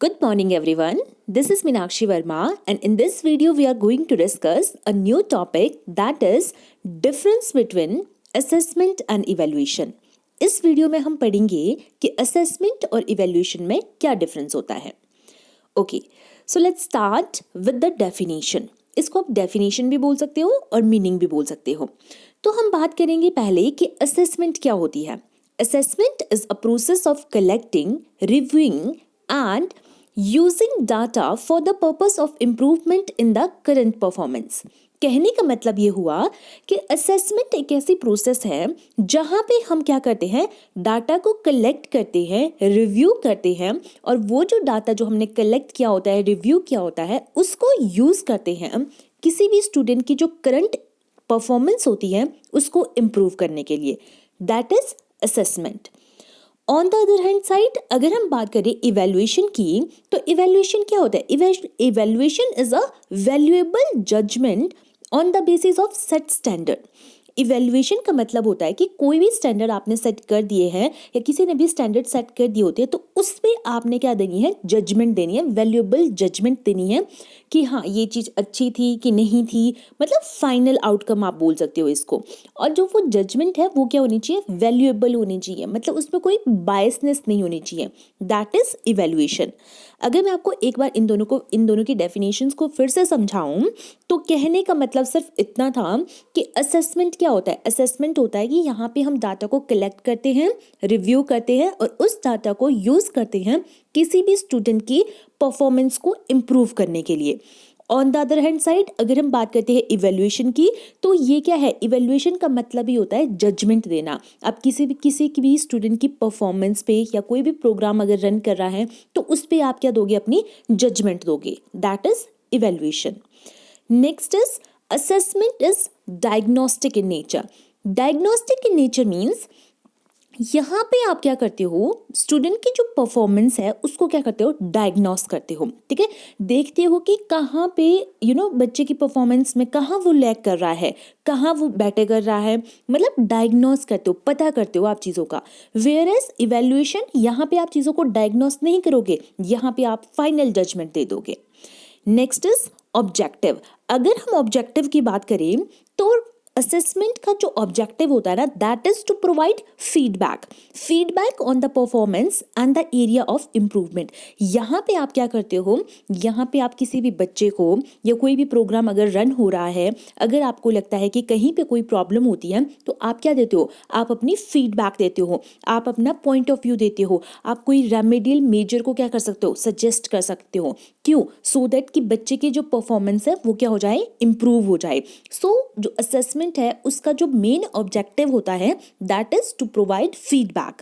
Good morning everyone. This is Meenakshi Verma and in this video we are going to discuss a new topic that is difference between assessment and evaluation. इस video में हम पढ़ेंगे कि assessment और evaluation में क्या difference होता है. Okay, so let's start with the definition. इसको आप definition भी बोल सकते हो और meaning भी बोल सकते हो. तो हम बात करेंगे पहले कि assessment क्या होती है. Assessment is a process of collecting, reviewing and using data for the purpose of improvement in the current performance. कहने का मतलब ये हुआ कि असेसमेंट एक ऐसी प्रोसेस है जहाँ पे हम क्या करते हैं, डाटा को कलेक्ट करते हैं, रिव्यू करते हैं और वो जो डाटा जो हमने कलेक्ट किया होता है, रिव्यू किया होता है, उसको यूज़ करते हैं किसी भी स्टूडेंट की जो करंट परफॉर्मेंस होती है उसको इम्प्रूव करने के लिए. That is assessment. On the other hand side अगर हम बात करें इवेल्युएशन की, तो इवेल्युएशन क्या होता है? Evaluation is a valuable judgement on the basis of set standard. Evaluation का मतलब होता है कि कोई भी स्टैंडर्ड आपने सेट कर दिए हैं या किसी ने भी स्टैंडर्ड सेट कर दिए होते हैं तो उस पर आपने क्या देनी है, जजमेंट देनी है, वैल्यूएबल जजमेंट देनी है कि हाँ ये चीज़ अच्छी थी कि नहीं थी, मतलब फाइनल आउटकम आप बोल सकते हो इसको. और जो वो जजमेंट है वो क्या होनी चाहिए, वैल्यूएबल होनी चाहिए, मतलब उसमें कोई बायसनेस नहीं होनी चाहिए. That is evaluation. अगर मैं आपको एक बार इन दोनों की डेफिनेशंस को फिर से समझाऊं तो कहने का मतलब सिर्फ इतना था कि असेसमेंट क्या होता है. असेसमेंट होता है कि यहाँ पे हम डाटा को कलेक्ट करते हैं, रिव्यू करते हैं और उस डाटा को यूज़ करते हैं किसी भी स्टूडेंट की परफॉर्मेंस को इम्प्रूव करने के लिए. On the other hand side अगर हम बात करते हैं इवेल्युएशन की, तो ये क्या है, इवेल्युएशन का मतलब ही होता है जजमेंट देना. आप किसी की भी स्टूडेंट की परफॉर्मेंस पे या कोई भी प्रोग्राम अगर रन कर रहा है तो उस पे आप क्या दोगे, अपनी जजमेंट दोगे. That is evaluation. Next is assessment is diagnostic in nature. Diagnostic in nature means यहाँ पे आप क्या करते हो, स्टूडेंट की जो परफॉर्मेंस है उसको क्या करते हो, डायग्नोस करते हो. ठीक है, देखते हो कि कहाँ पे बच्चे की परफॉर्मेंस में कहाँ वो लैग कर रहा है, कहाँ वो बेटर कर रहा है, मतलब डायग्नोस करते हो, पता करते हो आप चीज़ों का. वेयर एज इवेल्युएशन, यहाँ पे आप चीज़ों को डायग्नोस नहीं करोगे, यहाँ पे आप फाइनल जजमेंट दे दोगे. Next is objective. अगर हम ऑब्जेक्टिव की बात करें तो असेसमेंट का जो ऑब्जेक्टिव होता है ना, that is to provide feedback on the performance and the area of improvement. यहाँ पे आप क्या करते हो, यहाँ पे आप किसी भी बच्चे को या कोई भी प्रोग्राम अगर रन हो रहा है, अगर आपको लगता है कि कहीं पे कोई प्रॉब्लम होती है तो आप क्या देते हो, आप अपनी फीडबैक देते हो, आप अपना पॉइंट ऑफ व्यू देते हो, आप कोई रेमेडियल मेजर को क्या कर सकते हो, सजेस्ट कर सकते हो. क्यों? सो दैट कि बच्चे की जो परफॉर्मेंस है वो क्या हो जाए, इम्प्रूव हो जाए. सो जो असेसमेंट है उसका जो मेन ऑब्जेक्टिव होता है that is to provide feedback.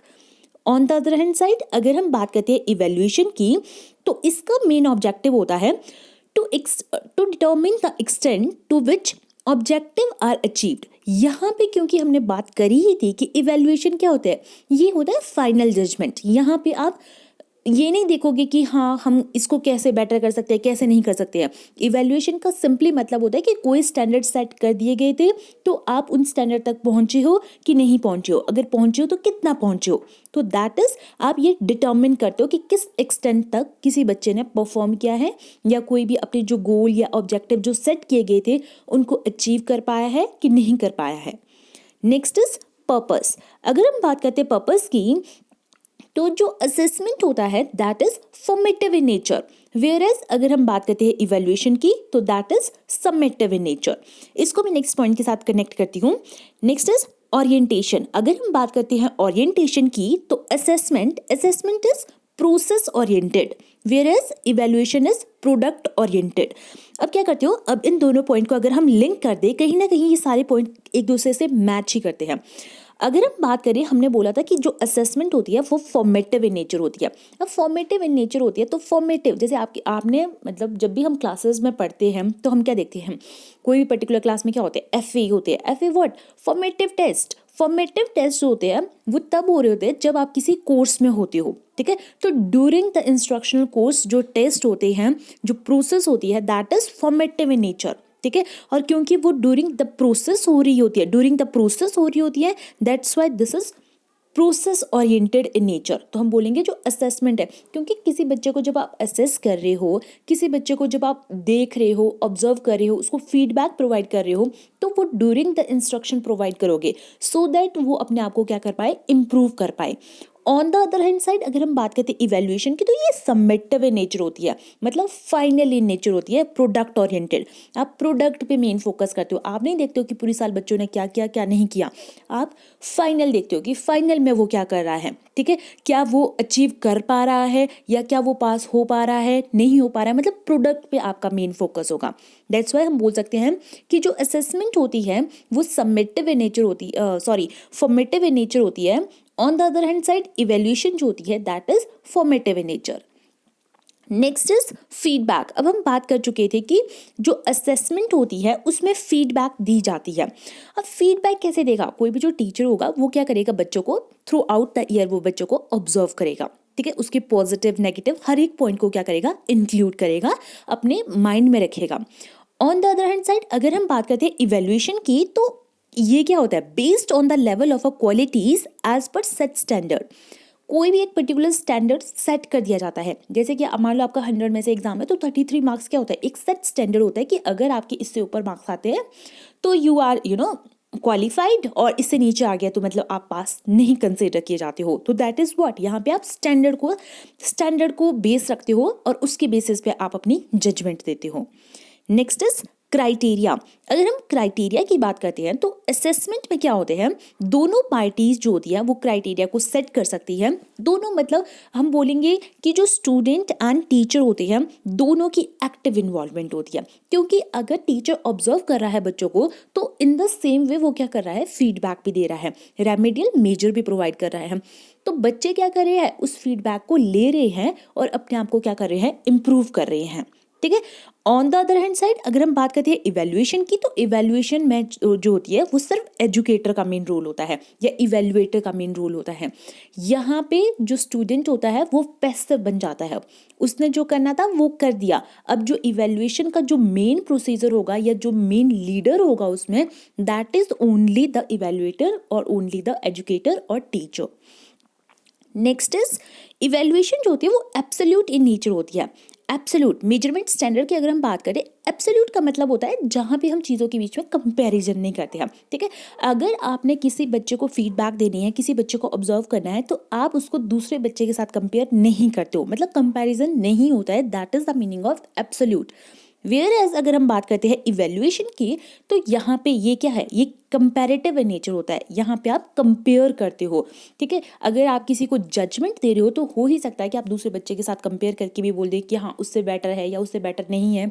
On the other hand side अगर हम बात करते हैं इवेल्युएशन की, तो इसका मेन ऑब्जेक्टिव होता है to determine the extent to which objective are achieved. यहाँ पे क्योंकि हमने बात करी ही थी कि इवेल्युएशन क्या होता है, ये होता है फाइनल जजमेंट. यहाँ पे आप ये नहीं देखोगे कि हाँ हम इसको कैसे बेटर कर सकते हैं, कैसे नहीं कर सकते हैं. इवेल्युएशन का सिंपली मतलब होता है कि कोई स्टैंडर्ड सेट कर दिए गए थे तो आप उन स्टैंडर्ड तक पहुंचे हो कि नहीं पहुंचे हो, अगर पहुंचे हो तो कितना पहुंचे हो. तो दैट इज आप ये डिटर्मिन करते हो कि किस एक्सटेंट तक किसी बच्चे ने परफॉर्म किया है या कोई भी अपने जो गोल या ऑब्जेक्टिव जो सेट किए गए थे उनको अचीव कर पाया है कि नहीं कर पाया है. Next is purpose. अगर हम बात करते हैं पर्पस की, तो जो असेसमेंट होता है that is formative in nature, whereas अगर हम बात करते हैं इवेल्युएशन की तो that is summative in nature. इसको मैं नेक्स्ट पॉइंट के साथ कनेक्ट करती हूँ. Next is orientation. अगर हम बात करते हैं ओरिएंटेशन की तो assessment is process oriented, whereas evaluation is product oriented. अब क्या करते हो, अब इन दोनों पॉइंट को अगर हम लिंक कर दे, कहीं ना कहीं ये सारे पॉइंट एक दूसरे से मैच ही करते हैं. अगर हम बात करें, हमने बोला था कि जो असेसमेंट होती है वो फॉर्मेटिव इन नेचर होती है. अब फॉर्मेटिव इन नेचर होती है तो फॉर्मेटिव जैसे आपने मतलब जब भी हम क्लासेस में पढ़ते हैं तो हम क्या देखते हैं, कोई भी पर्टिकुलर क्लास में क्या होते हैं, एफ ए होते हैं. F A what, formative test. Formative test होते हैं वो तब हो रहे होते हैं जब आप किसी कोर्स में होते हो. ठीक है, तो ड्यूरिंग द इंस्ट्रक्शनल कोर्स जो टेस्ट होते हैं, जो प्रोसेस होती है that is formative in nature. ठीक है, और क्योंकि वो ड्यूरिंग द प्रोसेस हो रही होती है that's why this is process oriented in nature. तो हम बोलेंगे जो असेसमेंट है, क्योंकि किसी बच्चे को जब आप असेस कर रहे हो, किसी बच्चे को जब आप देख रहे हो, ऑब्जर्व कर रहे हो, उसको फीडबैक प्रोवाइड कर रहे हो, तो वो ड्यूरिंग द इंस्ट्रक्शन प्रोवाइड करोगे सो दैट वो अपने आप को क्या कर पाए, इम्प्रूव कर पाए। On the other hand side अगर हम बात करते हैं इवैल्यूएशन की, तो ये सबमिटिव इन नेचर होती है, मतलब फाइनल इन नेचर होती है, प्रोडक्ट ओरिएंटेड। आप प्रोडक्ट पे मेन फोकस करते हो, आप नहीं देखते हो कि पूरी साल बच्चों ने क्या किया क्या नहीं किया, आप फाइनल देखते हो कि फाइनल में वो क्या कर रहा है, ठीक है, क्या वो अचीव कर पा रहा है या क्या वो पास हो पा रहा है, नहीं हो पा रहा है, मतलब प्रोडक्ट पे आपका मेन फोकस होगा। दैट्स वाई हम बोल सकते हैं कि जो असेसमेंट होती है वो सबमिटिव इन नेचर होती फॉर्मेटिव इन नेचर होती है। On the other hand side evaluation जो होती है that is formative in nature. Next is feedback. अब हम बात कर चुके थे कि जो असेसमेंट होती है उसमें फीडबैक दी जाती है। अब फीडबैक कैसे देगा, कोई भी जो टीचर होगा वो क्या करेगा, बच्चों को थ्रू आउट द ईयर वो बच्चों को ऑब्जर्व करेगा, ठीक है, उसके पॉजिटिव नेगेटिव हर एक पॉइंट को क्या करेगा, इंक्लूड करेगा, अपने माइंड में रखेगा। On the other hand side अगर हम बात करते हैं इवैल्यूएशन की, तो ये क्या होता है, based on the level of a qualities as per set standard. कोई भी एक पर्टिकुलर स्टैंडर्ड सेट कर दिया जाता है, जैसे कि मान लो आपका 100 में से एग्जाम है तो 33 मार्क्स क्या होता है, एक सेट स्टैंडर्ड होता है कि अगर आपके इससे ऊपर मार्क्स आते हैं तो यू आर क्वालिफाइड, और इससे नीचे आ गया तो मतलब आप पास नहीं कंसिडर किए जाते हो। तो दैट इज व्हाट, यहाँ पे आप स्टैंडर्ड को बेस रखते हो और उसके बेसिस पे आप अपनी जजमेंट देते हो। Next is criteria. अगर हम क्राइटेरिया की बात करते हैं तो असेसमेंट में क्या होते हैं, दोनों पार्टीज जो होती है वो क्राइटेरिया को सेट कर सकती है। दोनों मतलब हम बोलेंगे कि जो स्टूडेंट एंड टीचर होते हैं दोनों की एक्टिव इन्वॉल्वमेंट होती है, क्योंकि अगर टीचर ऑब्जर्व कर रहा है बच्चों को तो इन द सेम वे वो क्या कर रहा है, फीडबैक भी दे रहा है, रेमेडियल मेजर भी प्रोवाइड कर रहा है। तो बच्चे क्या कर रहे हैं, उस फीडबैक को ले रहे हैं और अपने आप को क्या कर रहे हैं, इम्प्रूव कर रहे हैं, ठीक है। On the other hand side अगर हम बात करते हैं इवैल्यूएशन की, तो इवैल्यूएशन में जो होती है वो सिर्फ एजुकेटर का मेन रोल होता है या इवैल्यूएटर का मेन रोल होता है। यहाँ पे जो स्टूडेंट होता है वो पैसिव बन जाता है, उसने जो करना था वो कर दिया। अब जो इवैल्यूएशन का जो मेन प्रोसीजर होगा या जो मेन लीडर होगा उसमें, that is only the evaluator और ओनली द एजुकेटर और टीचर। नेक्स्ट इज इवैल्यूएशन जो होती है वो एब्सोल्यूट इन नेचर होती है। एब्सोल्यूट मेजरमेंट स्टैंडर्ड की अगर हम बात करें, एब्सोल्यूट का मतलब होता है जहाँ पे हम चीज़ों के बीच में कंपैरिजन नहीं करते हैं, ठीक है। अगर आपने किसी बच्चे को फीडबैक देनी है, किसी बच्चे को ऑब्जर्व करना है, तो आप उसको दूसरे बच्चे के साथ कंपेयर नहीं करते हो, मतलब कंपैरिजन नहीं होता है, that is the meaning of absolute. Whereas अगर हम बात करते हैं इवैल्यूएशन की, तो यहाँ पे ये क्या है, ये कंपैरेटिव इन नेचर होता है, यहाँ पे आप कंपेयर करते हो, ठीक है। अगर आप किसी को जजमेंट दे रहे हो तो हो ही सकता है कि आप दूसरे बच्चे के साथ कंपेयर करके भी बोल दें कि हाँ उससे बेटर है या उससे बेटर नहीं है,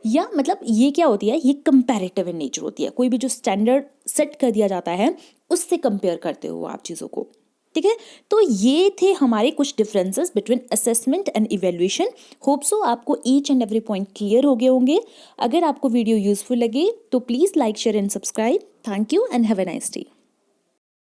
या मतलब ये क्या होती है, ये कंपैरेटिव इन नेचर होती है। कोई भी जो स्टैंडर्ड सेट कर दिया जाता है उससे कंपेयर करते हो आप चीज़ों को, ठीक है। तो ये थे हमारे कुछ differences between assessment and evaluation. Hope so आपको each and every point clear हो गए होंगे। अगर आपको वीडियो यूजफुल लगे तो please like, share and subscribe. Thank you and have a nice day.